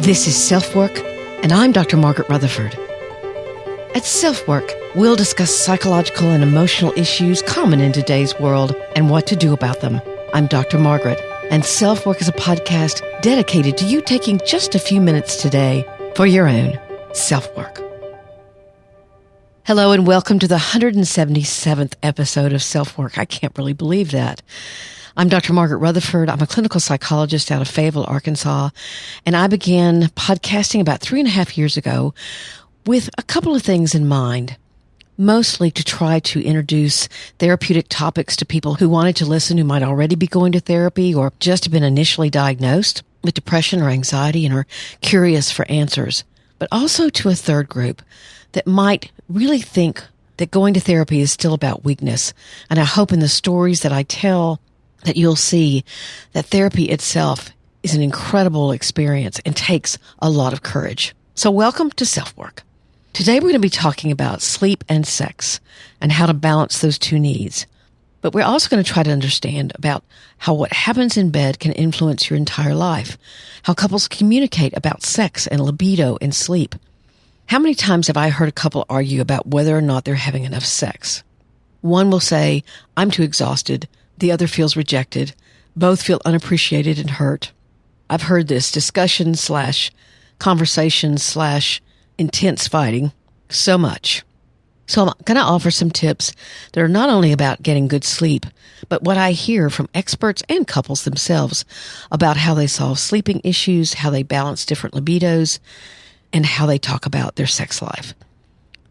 This is SelfWork, and I'm Dr. Margaret Rutherford. At SelfWork, we'll discuss psychological and emotional issues common in today's world and what to do about them. I'm Dr. Margaret, and SelfWork is a podcast dedicated to you taking just a few minutes today for your own self-work. Hello, and welcome to the 177th episode of SelfWork. I can't really believe that. I'm Dr. Margaret Rutherford. I'm a clinical psychologist out of Fayetteville, Arkansas, and I began podcasting about 3.5 years ago with a couple of things in mind, mostly to try to introduce therapeutic topics to people who wanted to listen, who might already be going to therapy or just have been initially diagnosed with depression or anxiety and are curious for answers, but also to a third group that might really think that going to therapy is still about weakness. And I hope in the stories that I tell that you'll see that therapy itself is an incredible experience and takes a lot of courage. So welcome to SelfWork. Today we're going to be talking about sleep and sex and how to balance those two needs. But we're also going to try to understand about how what happens in bed can influence your entire life, how couples communicate about sex and libido and sleep. How many times have I heard a couple argue about whether or not they're having enough sex? One will say, I'm too exhausted. The other feels rejected. Both feel unappreciated and hurt. I've heard this discussion / conversation / intense fighting so much. So I'm going to offer some tips that are not only about getting good sleep, but what I hear from experts and couples themselves about how they solve sleeping issues, how they balance different libidos, and how they talk about their sex life.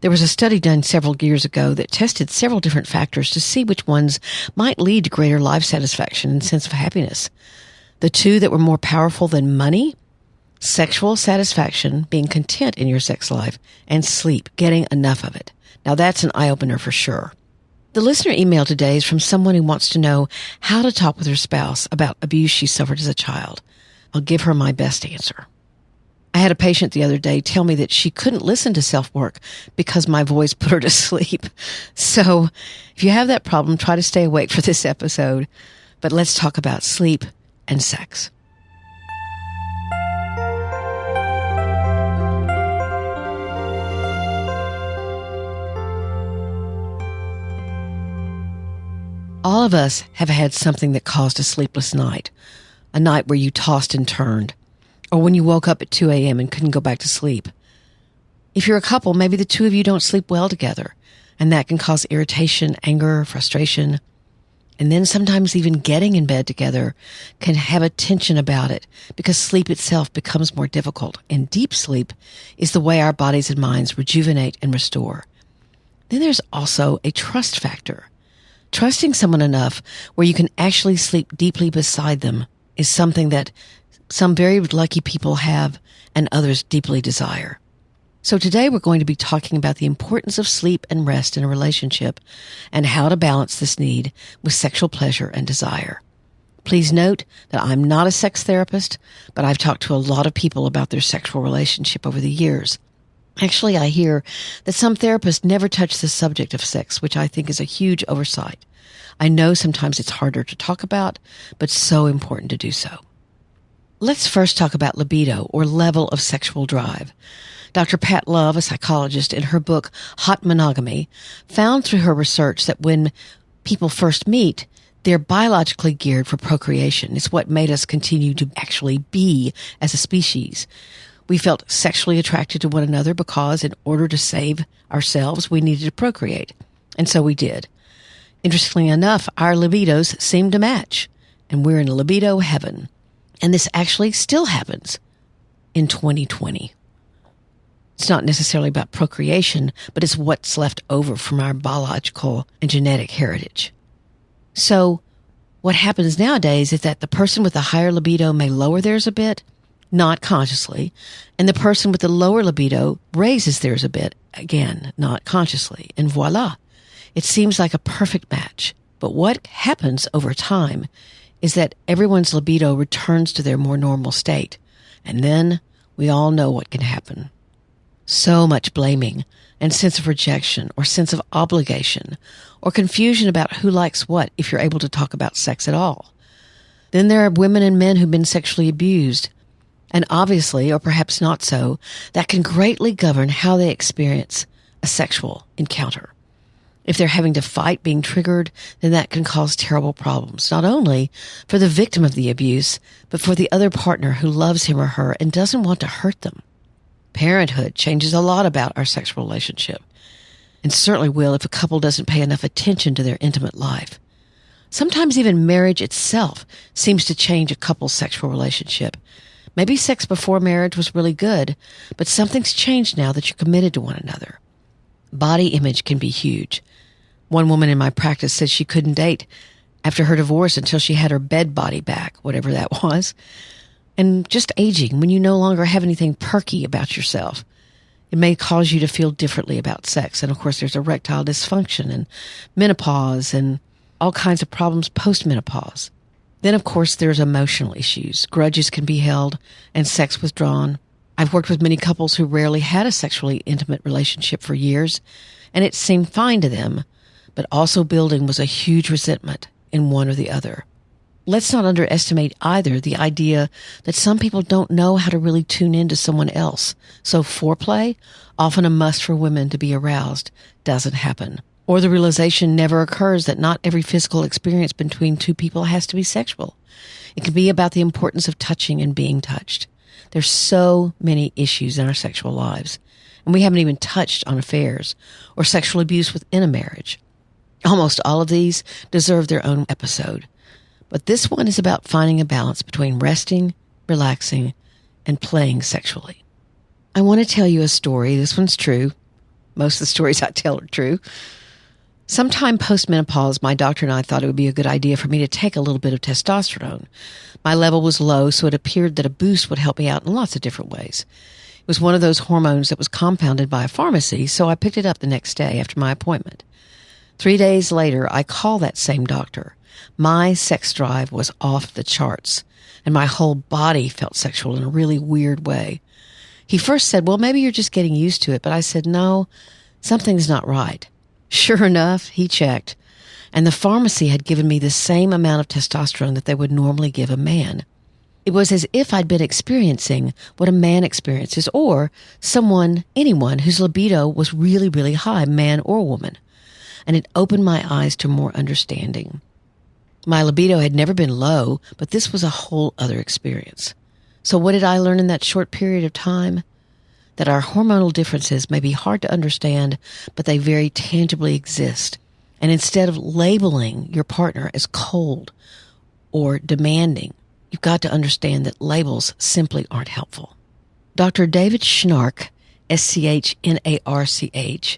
There was a study done several years ago that tested several different factors to see which ones might lead to greater life satisfaction and sense of happiness. The two that were more powerful than money: sexual satisfaction, being content in your sex life, and sleep, getting enough of it. Now that's an eye-opener for sure. The listener email today is from someone who wants to know how to talk with her spouse about abuse she suffered as a child. I'll give her my best answer. I had a patient the other day tell me that she couldn't listen to SelfWork because my voice put her to sleep. So if you have that problem, try to stay awake for this episode. But let's talk about sleep and sex. All of us have had something that caused a sleepless night, a night where you tossed and turned, or when you woke up at 2 a.m. and couldn't go back to sleep. If you're a couple, maybe the two of you don't sleep well together, and that can cause irritation, anger, frustration. And then sometimes even getting in bed together can have a tension about it because sleep itself becomes more difficult, and deep sleep is the way our bodies and minds rejuvenate and restore. Then there's also a trust factor. Trusting someone enough where you can actually sleep deeply beside them is something that some very lucky people have and others deeply desire. So today we're going to be talking about the importance of sleep and rest in a relationship and how to balance this need with sexual pleasure and desire. Please note that I'm not a sex therapist, but I've talked to a lot of people about their sexual relationship over the years. Actually, I hear that some therapists never touch the subject of sex, which I think is a huge oversight. I know sometimes it's harder to talk about, but so important to do so. Let's first talk about libido, or level of sexual drive. Dr. Pat Love, a psychologist, in her book Hot Monogamy, found through her research that when people first meet, they're biologically geared for procreation. It's what made us continue to actually be as a species. We felt sexually attracted to one another because in order to save ourselves, we needed to procreate. And so we did. Interestingly enough, our libidos seem to match, and we're in libido heaven. And this actually still happens in 2020. It's not necessarily about procreation, but it's what's left over from our biological and genetic heritage. So what happens nowadays is that the person with the higher libido may lower theirs a bit, not consciously, and the person with the lower libido raises theirs a bit, again, not consciously, and voila. It seems like a perfect match. But what happens over time is that everyone's libido returns to their more normal state. And then we all know what can happen. So much blaming and sense of rejection or sense of obligation or confusion about who likes what if you're able to talk about sex at all. Then there are women and men who've been sexually abused And obviously, or perhaps not so, that can greatly govern how they experience a sexual encounter. If they're having to fight being triggered, then that can cause terrible problems, not only for the victim of the abuse, but for the other partner who loves him or her and doesn't want to hurt them. Parenthood changes a lot about our sexual relationship, and certainly will if a couple doesn't pay enough attention to their intimate life. Sometimes even marriage itself seems to change a couple's sexual relationship. Maybe sex before marriage was really good, but something's changed now that you're committed to one another. Body image can be huge. One woman in my practice said she couldn't date after her divorce until she had her bed body back, whatever that was. And just aging, when you no longer have anything perky about yourself, it may cause you to feel differently about sex. And of course, there's erectile dysfunction and menopause and all kinds of problems post-menopause. Then, of course, there's emotional issues. Grudges can be held and sex withdrawn. I've worked with many couples who rarely had a sexually intimate relationship for years, and it seemed fine to them, but also building was a huge resentment in one or the other. Let's not underestimate either the idea that some people don't know how to really tune into someone else. So foreplay, often a must for women to be aroused, doesn't happen. Or the realization never occurs that not every physical experience between two people has to be sexual. It can be about the importance of touching and being touched. There's so many issues in our sexual lives, and we haven't even touched on affairs or sexual abuse within a marriage. Almost all of these deserve their own episode. But this one is about finding a balance between resting, relaxing, and playing sexually. I want to tell you a story. This one's true. Most of the stories I tell are true. Sometime post-menopause, my doctor and I thought it would be a good idea for me to take a little bit of testosterone. My level was low, so it appeared that a boost would help me out in lots of different ways. It was one of those hormones that was compounded by a pharmacy, so I picked it up the next day after my appointment. 3 days later, I called that same doctor. My sex drive was off the charts, and my whole body felt sexual in a really weird way. He first said, well, maybe you're just getting used to it, but I said, no, something's not right. Sure enough, he checked, and the pharmacy had given me the same amount of testosterone that they would normally give a man. It was as if I'd been experiencing what a man experiences, or anyone whose libido was really, really high, man or woman. And it opened my eyes to more understanding. My libido had never been low, but this was a whole other experience. So what did I learn in that short period of time? That our hormonal differences may be hard to understand, but they very tangibly exist. And instead of labeling your partner as cold or demanding, you've got to understand that labels simply aren't helpful. Dr. David Schnarch, Schnarch,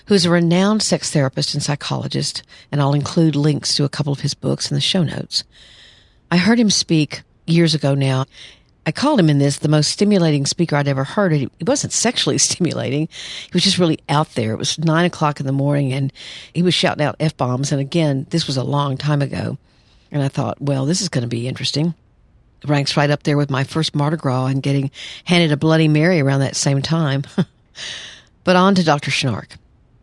who is a renowned sex therapist and psychologist, and I'll include links to a couple of his books in the show notes. I heard him speak years ago now. I called him in this the most stimulating speaker I'd ever heard. He wasn't sexually stimulating. He was just really out there. It was 9 o'clock in the morning, and he was shouting out F-bombs. And again, this was a long time ago. And I thought, well, this is going to be interesting. It ranks right up there with my first Mardi Gras and getting handed a Bloody Mary around that same time. But on to Dr. Schnarch.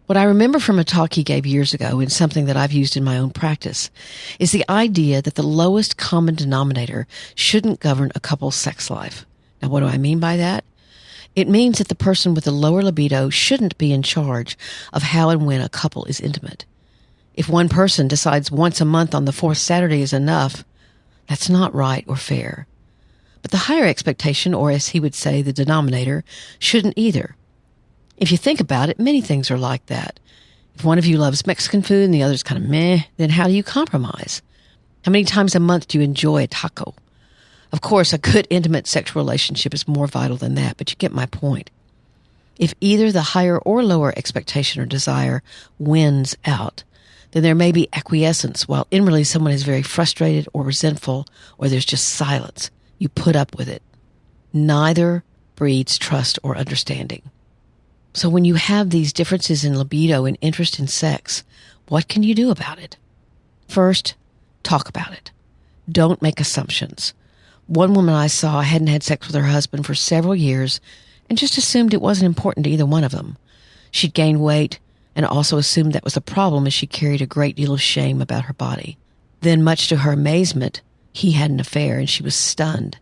What I remember from a talk he gave years ago, and something that I've used in my own practice, is the idea that the lowest common denominator shouldn't govern a couple's sex life. Now, what do I mean by that? It means that the person with the lower libido shouldn't be in charge of how and when a couple is intimate. If one person decides once a month on the fourth Saturday is enough, that's not right or fair. But the higher expectation, or as he would say, the denominator, shouldn't either. If you think about it, many things are like that. If one of you loves Mexican food and the other's kind of meh, then how do you compromise? How many times a month do you enjoy a taco? Of course, a good intimate sexual relationship is more vital than that, but you get my point. If either the higher or lower expectation or desire wins out, then there may be acquiescence, while inwardly someone is very frustrated or resentful, or there's just silence. You put up with it. Neither breeds trust or understanding. So when you have these differences in libido and interest in sex, what can you do about it? First, talk about it. Don't make assumptions. One woman I saw hadn't had sex with her husband for several years and just assumed it wasn't important to either one of them. She'd gained weight and also assumed that was the problem, as she carried a great deal of shame about her body. Then, much to her amazement, he had an affair and she was stunned.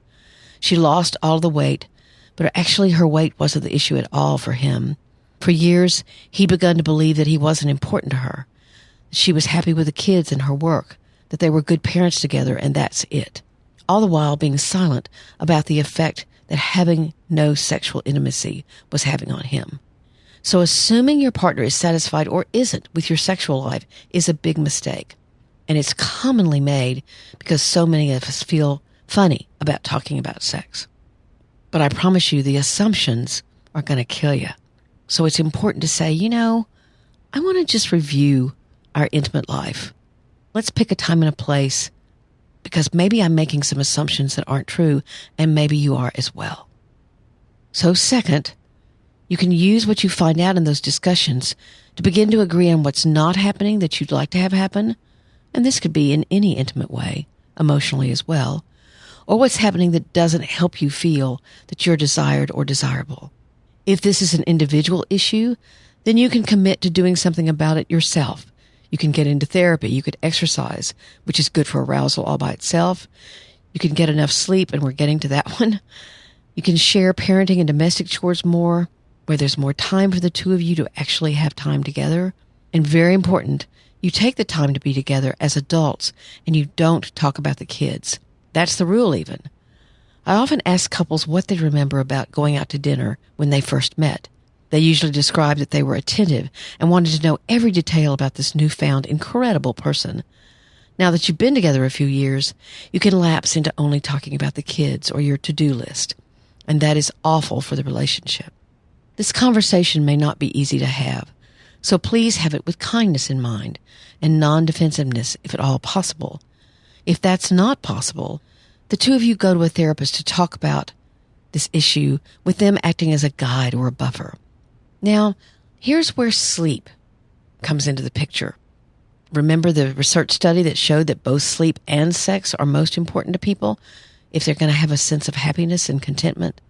She lost all the weight, but actually her weight wasn't the issue at all for him. For years, he'd begun to believe that he wasn't important to her. She was happy with the kids and her work, that they were good parents together, and that's it. All the while being silent about the effect that having no sexual intimacy was having on him. So assuming your partner is satisfied or isn't with your sexual life is a big mistake. And it's commonly made because so many of us feel funny about talking about sex. But I promise you, the assumptions are going to kill you. So it's important to say, I want to just review our intimate life. Let's pick a time and a place, because maybe I'm making some assumptions that aren't true, and maybe you are as well. So second, you can use what you find out in those discussions to begin to agree on what's not happening that you'd like to have happen. And this could be in any intimate way, emotionally as well, or what's happening that doesn't help you feel that you're desired or desirable. If this is an individual issue, then you can commit to doing something about it yourself. You can get into therapy. You could exercise, which is good for arousal all by itself. You can get enough sleep, and we're getting to that one. You can share parenting and domestic chores more, where there's more time for the two of you to actually have time together. And very important, you take the time to be together as adults, and you don't talk about the kids. That's the rule even. I often ask couples what they remember about going out to dinner when they first met. They usually describe that they were attentive and wanted to know every detail about this newfound incredible person. Now that you've been together a few years, you can lapse into only talking about the kids or your to-do list, and that is awful for the relationship. This conversation may not be easy to have, so please have it with kindness in mind and non-defensiveness if at all possible. If that's not possible, the two of you go to a therapist to talk about this issue, with them acting as a guide or a buffer. Now, here's where sleep comes into the picture. Remember the research study that showed that both sleep and sex are most important to people if they're going to have a sense of happiness and contentment?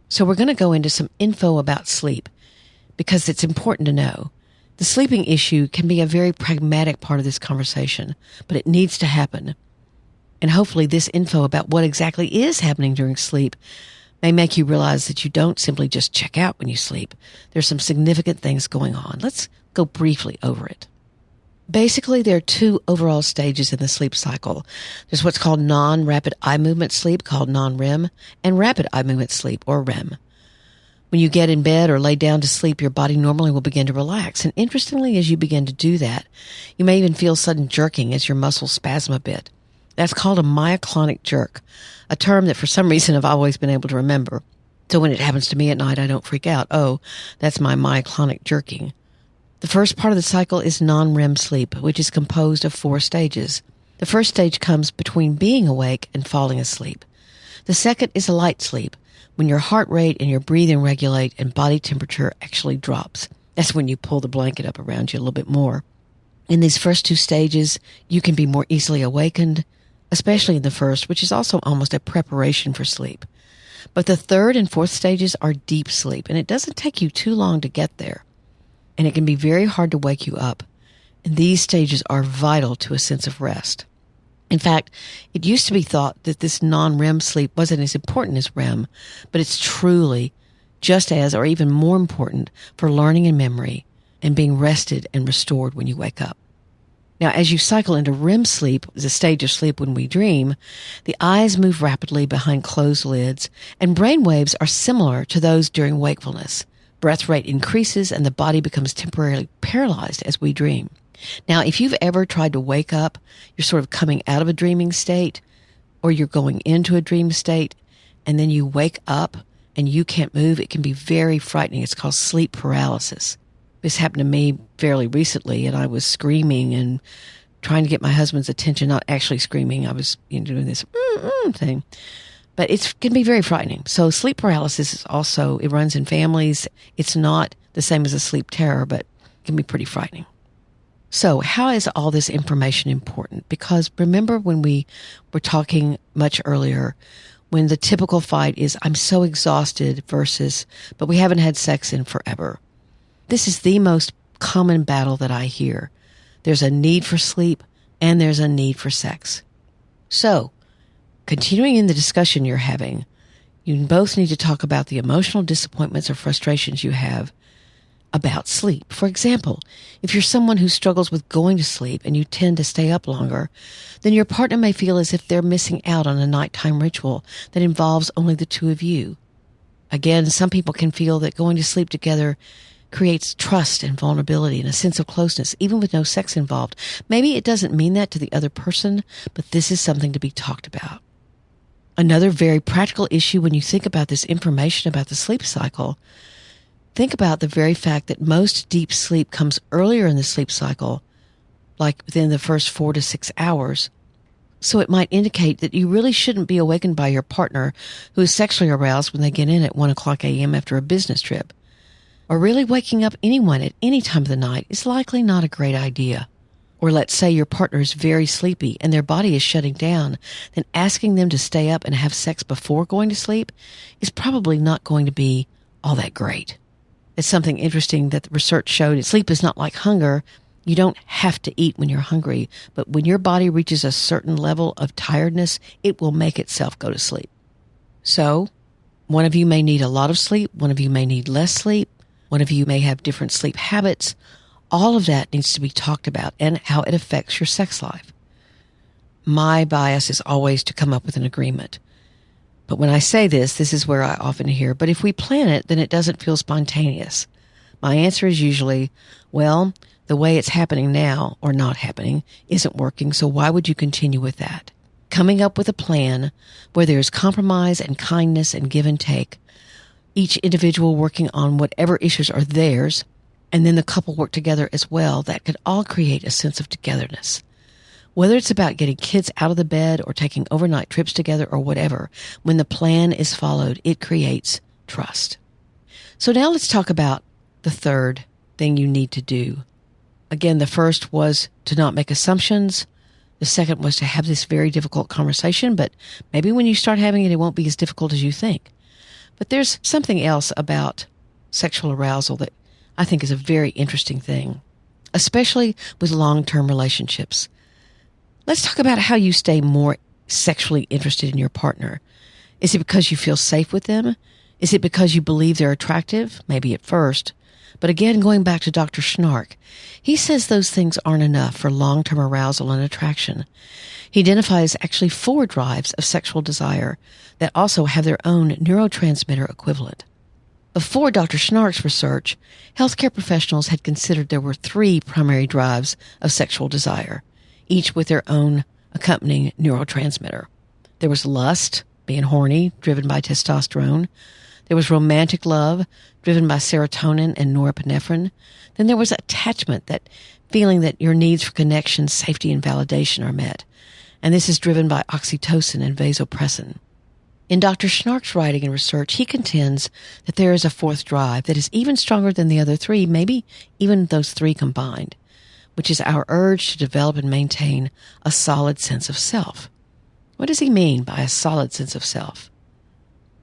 So we're going to go into some info about sleep because it's important to know. The sleeping issue can be a very pragmatic part of this conversation, but it needs to happen. And hopefully this info about what exactly is happening during sleep may make you realize that you don't simply just check out when you sleep. There's some significant things going on. Let's go briefly over it. Basically, there are two overall stages in the sleep cycle. There's what's called non-rapid eye movement sleep, called non-REM, and rapid eye movement sleep, or REM. When you get in bed or lay down to sleep, your body normally will begin to relax. And interestingly, as you begin to do that, you may even feel sudden jerking as your muscles spasm a bit. That's called a myoclonic jerk, a term that for some reason I've always been able to remember. So when it happens to me at night, I don't freak out. Oh, that's my myoclonic jerking. The first part of the cycle is non-REM sleep, which is composed of 4 stages. The first stage comes between being awake and falling asleep. The second is a light sleep, when your heart rate and your breathing regulate and body temperature actually drops. That's when you pull the blanket up around you a little bit more. In these first 2 stages, you can be more easily awakened, especially in the first, which is also almost a preparation for sleep. But the third and fourth stages are deep sleep, and it doesn't take you too long to get there. And it can be very hard to wake you up. And these stages are vital to a sense of rest. In fact, it used to be thought that this non-REM sleep wasn't as important as REM, but it's truly just as or even more important for learning and memory and being rested and restored when you wake up. Now, as you cycle into REM sleep, the stage of sleep when we dream, the eyes move rapidly behind closed lids, and brain waves are similar to those during wakefulness. Breath rate increases, and the body becomes temporarily paralyzed as we dream. Now, if you've ever tried to wake up, you're sort of coming out of a dreaming state, or you're going into a dream state, and then you wake up and you can't move, it can be very frightening. It's called sleep paralysis. This happened to me fairly recently, and I was screaming and trying to get my husband's attention, not actually screaming. I was doing this thing. But it can be very frightening. So sleep paralysis is also, it runs in families. It's not the same as a sleep terror, but it can be pretty frightening. So how is all this information important? Because remember when we were talking much earlier, when the typical fight is, I'm so exhausted versus, but we haven't had sex in forever. This is the most common battle that I hear. There's a need for sleep and there's a need for sex. So Continuing in the discussion you're having, you both need to talk about the emotional disappointments or frustrations you have about sleep. For example, if you're someone who struggles with going to sleep and you tend to stay up longer, then your partner may feel as if they're missing out on a nighttime ritual that involves only the two of you. Again, some people can feel that going to sleep together creates trust and vulnerability and a sense of closeness, even with no sex involved. Maybe it doesn't mean that to the other person, but this is something to be talked about. Another very practical issue when you think about this information about the sleep cycle, think about the very fact that most deep sleep comes earlier in the sleep cycle, like within the first 4 to 6 hours. So it might indicate that you really shouldn't be awakened by your partner who is sexually aroused when they get in at 1 o'clock a.m. after a business trip. Or really waking up anyone at any time of the night is likely not a great idea. Or let's say your partner is very sleepy and their body is shutting down, then asking them to stay up and have sex before going to sleep is probably not going to be all that great. It's something interesting that the research showed. Sleep is not like hunger. You don't have to eat when you're hungry, but when your body reaches a certain level of tiredness, it will make itself go to sleep. So, one of you may need a lot of sleep, one of you may need less sleep, one of you may have different sleep habits. All of that needs to be talked about and how it affects your sex life. My bias is always to come up with an agreement. But when I say this is where I often hear, but if we plan it, then it doesn't feel spontaneous. My answer is usually, well, the way it's happening now, or not happening, isn't working, so why would you continue with that? Coming up with a plan where there's compromise and kindness and give and take, each individual working on whatever issues are theirs, and then the couple work together as well, that could all create a sense of togetherness. Whether it's about getting kids out of the bed or taking overnight trips together or whatever, when the plan is followed, it creates trust. So now let's talk about the third thing you need to do. Again, the first was to not make assumptions. The second was to have this very difficult conversation, but maybe when you start having it, it won't be as difficult as you think. But there's something else about sexual arousal that I think is a very interesting thing, especially with long-term relationships. Let's talk about how you stay more sexually interested in your partner. Is it because you feel safe with them? Is it because you believe they're attractive? Maybe at first. But again, going back to Dr. Schnark, he says those things aren't enough for long-term arousal and attraction. He identifies actually 4 drives of sexual desire that also have their own neurotransmitter equivalent. Before Dr. Schnark's research, healthcare professionals had considered there were 3 primary drives of sexual desire, each with their own accompanying neurotransmitter. There was lust, being horny, driven by testosterone. There was romantic love, driven by serotonin and norepinephrine. Then there was attachment, that feeling that your needs for connection, safety, and validation are met. And this is driven by oxytocin and vasopressin. In Dr. Schnark's writing and research, he contends that there is a 4th drive that is even stronger than the other 3, maybe even those 3 combined, which is our urge to develop and maintain a solid sense of self. What does he mean by a solid sense of self?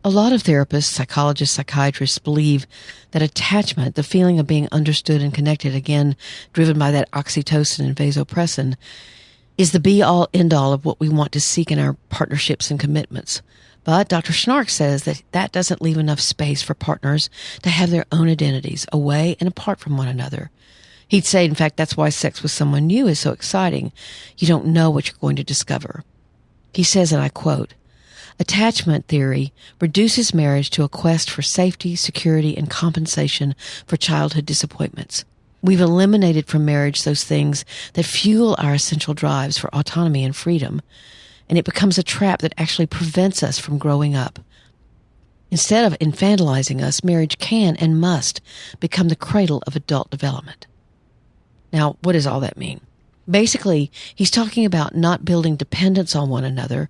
A lot of therapists, psychologists, psychiatrists believe that attachment, the feeling of being understood and connected, again, driven by that oxytocin and vasopressin, is the be-all, end-all of what we want to seek in our partnerships and commitments. But Dr. Schnark says that that doesn't leave enough space for partners to have their own identities away and apart from one another. He'd say, in fact, that's why sex with someone new is so exciting. You don't know what you're going to discover. He says, and I quote, "Attachment theory reduces marriage to a quest for safety, security, and compensation for childhood disappointments. We've eliminated from marriage those things that fuel our essential drives for autonomy and freedom, and it becomes a trap that actually prevents us from growing up. Instead of infantilizing us, marriage can and must become the cradle of adult development." Now, what does all that mean? Basically, he's talking about not building dependence on one another,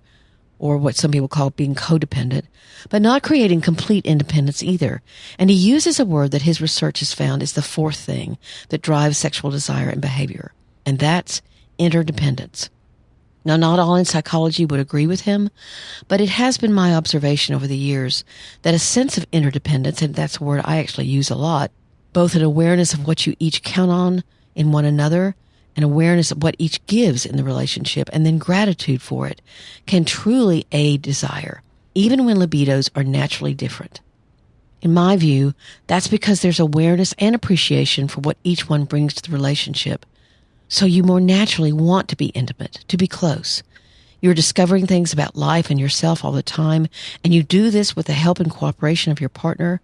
or what some people call being codependent, but not creating complete independence either. And he uses a word that his research has found is the 4th thing that drives sexual desire and behavior, and that's interdependence. Now, not all in psychology would agree with him, but it has been my observation over the years that a sense of interdependence, and that's a word I actually use a lot, both an awareness of what you each count on in one another and awareness of what each gives in the relationship, and then gratitude for it, can truly aid desire, even when libidos are naturally different. In my view, that's because there's awareness and appreciation for what each one brings to the relationship. So you more naturally want to be intimate, to be close. You're discovering things about life and yourself all the time, and you do this with the help and cooperation of your partner,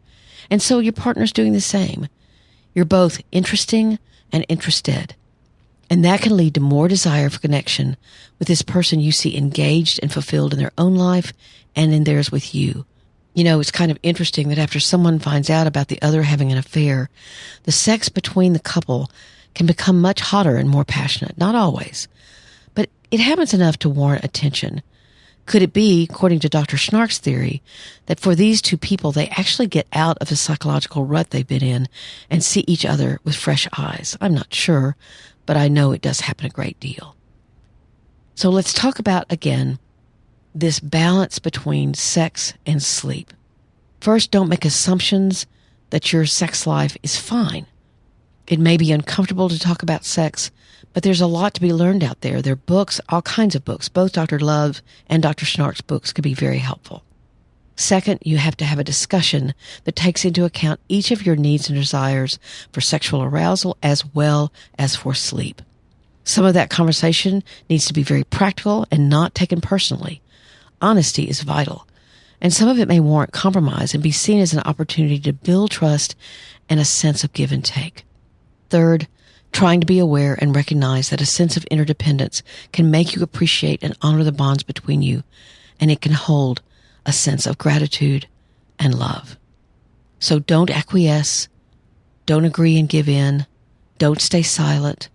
and so your partner's doing the same. You're both interesting and interested. And that can lead to more desire for connection with this person you see engaged and fulfilled in their own life and in theirs with you. You know, it's kind of interesting that after someone finds out about the other having an affair, the sex between the couple can become much hotter and more passionate. Not always, but it happens enough to warrant attention. Could it be, according to Dr. Schnark's theory, that for these two people, they actually get out of the psychological rut they've been in and see each other with fresh eyes? I'm not sure, but I know it does happen a great deal. So let's talk about, again, this balance between sex and sleep. First, don't make assumptions that your sex life is fine. It may be uncomfortable to talk about sex, but there's a lot to be learned out there. There are books, all kinds of books. Both Dr. Love and Dr. Schnark's books could be very helpful. Second, you have to have a discussion that takes into account each of your needs and desires for sexual arousal as well as for sleep. Some of that conversation needs to be very practical and not taken personally. Honesty is vital, and some of it may warrant compromise and be seen as an opportunity to build trust and a sense of give and take. Third, trying to be aware and recognize that a sense of interdependence can make you appreciate and honor the bonds between you, and it can hold a sense of gratitude and love. So don't acquiesce, don't agree and give in, don't stay silent.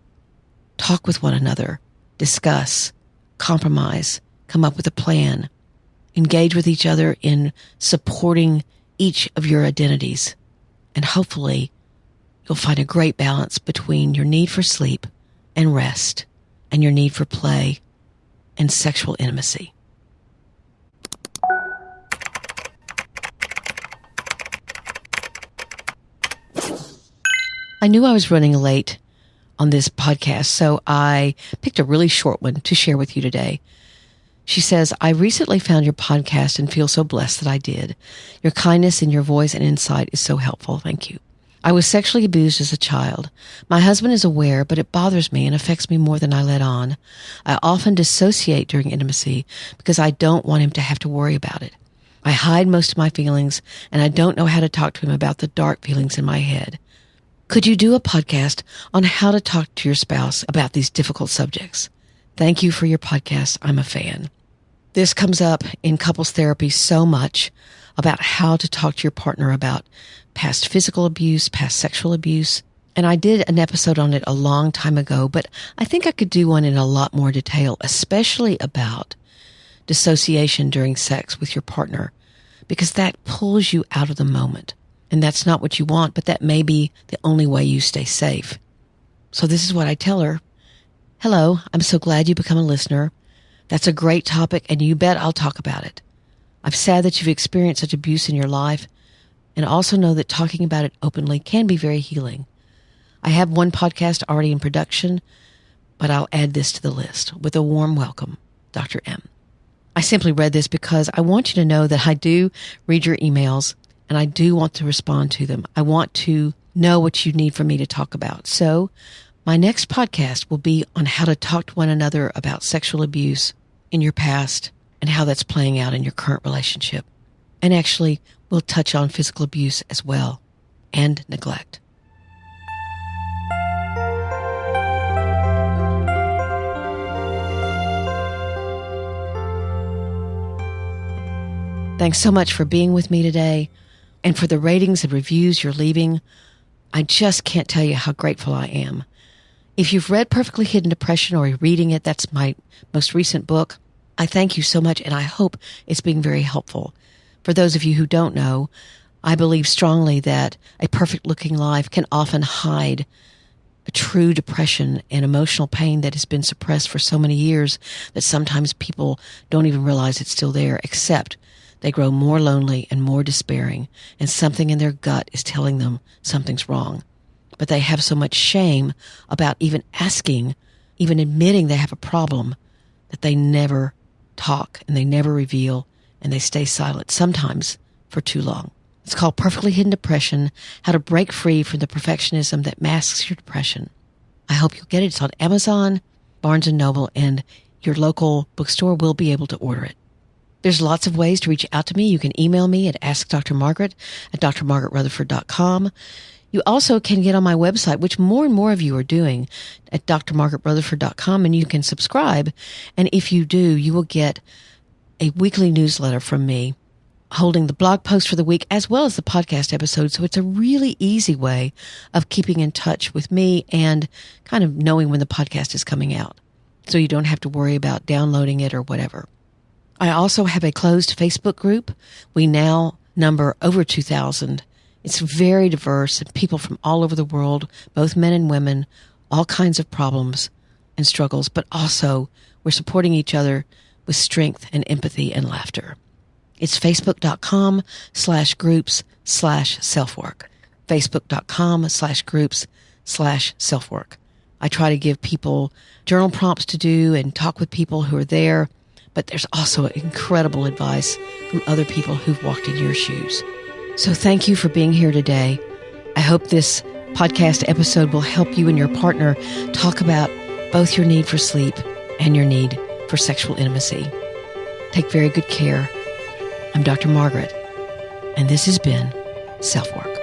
Talk with one another, discuss, compromise, come up with a plan, engage with each other in supporting each of your identities, and hopefully you'll find a great balance between your need for sleep and rest and your need for play and sexual intimacy. I knew I was running late on this podcast, so I picked a really short one to share with you today. She says, I recently found your podcast and feel so blessed that I did. Your kindness in your voice and insight is so helpful. Thank you. I was sexually abused as a child. My husband is aware, but it bothers me and affects me more than I let on. I often dissociate during intimacy because I don't want him to have to worry about it. I hide most of my feelings, and I don't know how to talk to him about the dark feelings in my head. Could you do a podcast on how to talk to your spouse about these difficult subjects? Thank you for your podcast. I'm a fan. This comes up in couples therapy so much about how to talk to your partner about past physical abuse, past sexual abuse. And I did an episode on it a long time ago, but I think I could do one in a lot more detail, especially about dissociation during sex with your partner, because that pulls you out of the moment. And that's not what you want, but that may be the only way you stay safe. So this is what I tell her. Hello, I'm so glad you become a listener. That's a great topic, and you bet I'll talk about it. I'm sad that you've experienced such abuse in your life, and also know that talking about it openly can be very healing. I have one podcast already in production, but I'll add this to the list. With a warm welcome, Dr. M. I simply read this because I want you to know that I do read your emails, and I do want to respond to them. I want to know what you need for me to talk about. So my next podcast will be on how to talk to one another about sexual abuse in your past and how that's playing out in your current relationship. And actually, we'll touch on physical abuse as well, and neglect. Thanks so much for being with me today, and for the ratings and reviews you're leaving. I just can't tell you how grateful I am. If you've read Perfectly Hidden Depression or are reading it, that's my most recent book, I thank you so much, and I hope it's being very helpful. For those of you who don't know, I believe strongly that a perfect-looking life can often hide a true depression and emotional pain that has been suppressed for so many years that sometimes people don't even realize it's still there, except they grow more lonely and more despairing, and something in their gut is telling them something's wrong. But they have so much shame about even asking even admitting they have a problem, that they never talk and they never reveal and they stay silent, sometimes for too long. It's called Perfectly Hidden Depression, How to Break Free from the Perfectionism That Masks Your Depression. I hope you'll get it. It's on Amazon, Barnes & Noble, and your local bookstore will be able to order it. There's lots of ways to reach out to me. You can email me at askdrmargaret@drmargaretrutherford.com. You also can get on my website, which more and more of you are doing, at drmargaretrutherford.com, and you can subscribe. And if you do, you will get a weekly newsletter from me holding the blog post for the week as well as the podcast episode. So it's a really easy way of keeping in touch with me and kind of knowing when the podcast is coming out, so you don't have to worry about downloading it or whatever. I also have a closed Facebook group. We now number over 2,000. It's very diverse and people from all over the world, both men and women, all kinds of problems and struggles, but also we're supporting each other with strength and empathy and laughter. It's facebook.com/groups/selfwork. facebook.com/groups/selfwork. I try to give people journal prompts to do and talk with people who are there, but there's also incredible advice from other people who've walked in your shoes. So thank you for being here today. I hope this podcast episode will help you and your partner talk about both your need for sleep and your need for sexual intimacy. Take very good care. I'm Dr. Margaret, and this has been SelfWork.